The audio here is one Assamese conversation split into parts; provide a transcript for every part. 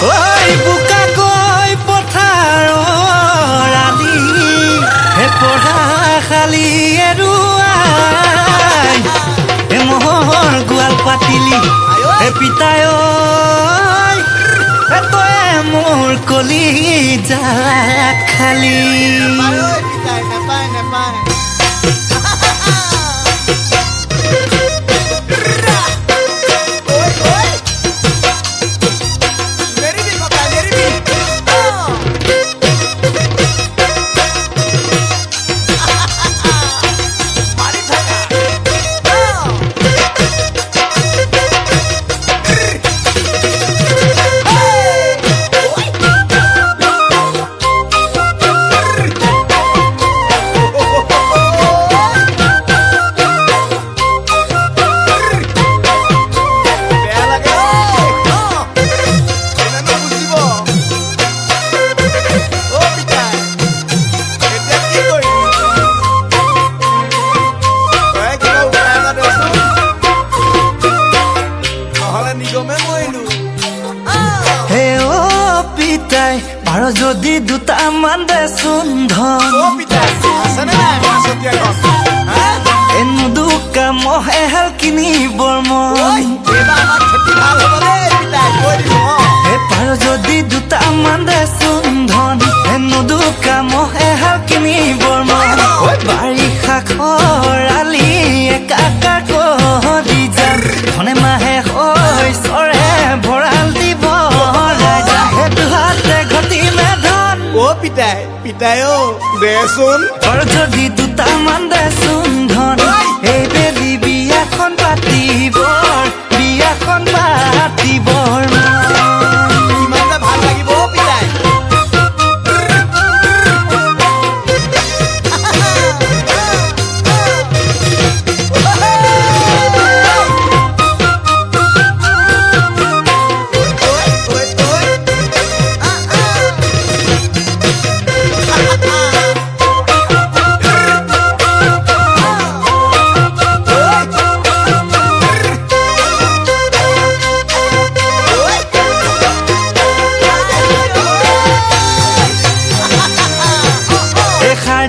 ঐ বুকা গৈ পথাৰৰ আলি হে পঢ়া খালি এৰুৱাই হে মহৰ গোৱাল পাতিলি হে পিতাই হে তই মোৰ কলি যা খালি পাৰ যদি দুটামান দেচোন ধন এনো দুকা মহে হাল কিনিবৰ মন পাৰ যদি দুটামান দেচোন ধন এনো দুকা মহে হাল কিনিবৰ মন বাৰিষা খৰালি একাকাৰ কৰি যাম ধনে মাহে হৈ চৰে ভঁৰাল দিব পিতাই পিতাই দেচোন আৰু যদি দুটামান দেচোন ধন এই বেলি বিয়াখন পাতিবৰ ইমান ভাল লাগিব পিতাই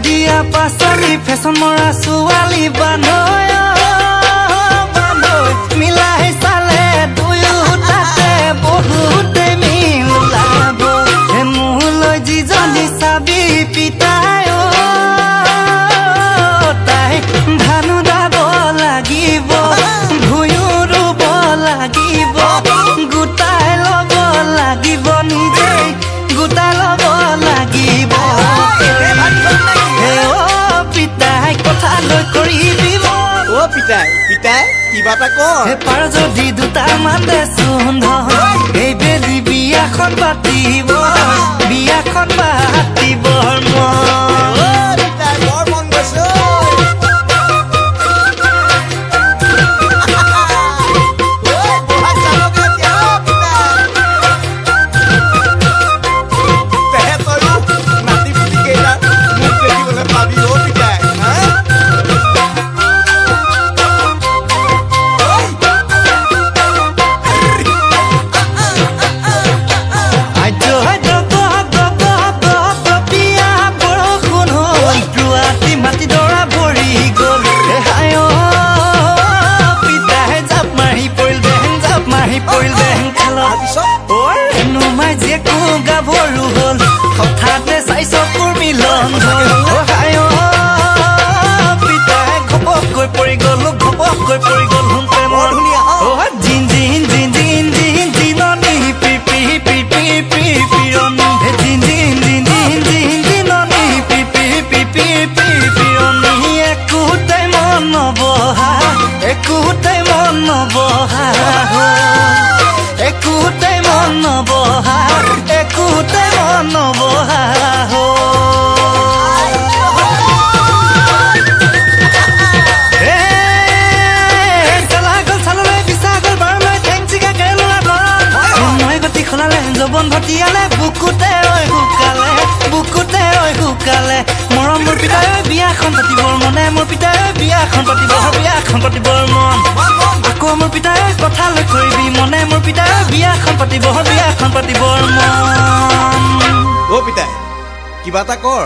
দিয়া পাচলি ফেশ্বন মৰা ছোৱালী বানৈ মিলাই চালে দুয়োটাতে বহুতে মিল ওলাব হে মোলৈ যিজনী চাবি পিতাই তাই ধানো দাব লাগিব ভুঁয়ো ৰুব লাগিব গোটাই ল'ব লাগিব নিজেই গোটাই ল'ব লাগিব পিতাই পিতাই কিবা এটা কৰ পাৰ যদি দুটামান দেচোন ধন এই বেলি বিয়াখন পাতিবৰ মন গৈছে গাভৰু হ'ল হঠাতে চাই চকুৰ মিলন পিতাই ঘপককৈ পৰি গ'ল প্ৰেমৰ জিন জিন জিন জিন জিন জিননি পিপি পিপি পিপিৰণি জিন জিন জিন জিন জিন জিননি পিপি পিপি পিপিৰণি একোটাই মন নবহা একোটাই মন নবহা যৌবন ভটিয়ালে বুকুতে শুকালে মৰম মোৰ পিতাই বিয়াখন পাতিবৰ মনে মোৰ পিতাই বিয়াখন পাতিবৰ মন আকৌ মোৰ পিতাই কথা লৈ কৰিবি মনে মোৰ পিতাই বিয়াখন পাতিবৰ কিবা এটা কৰ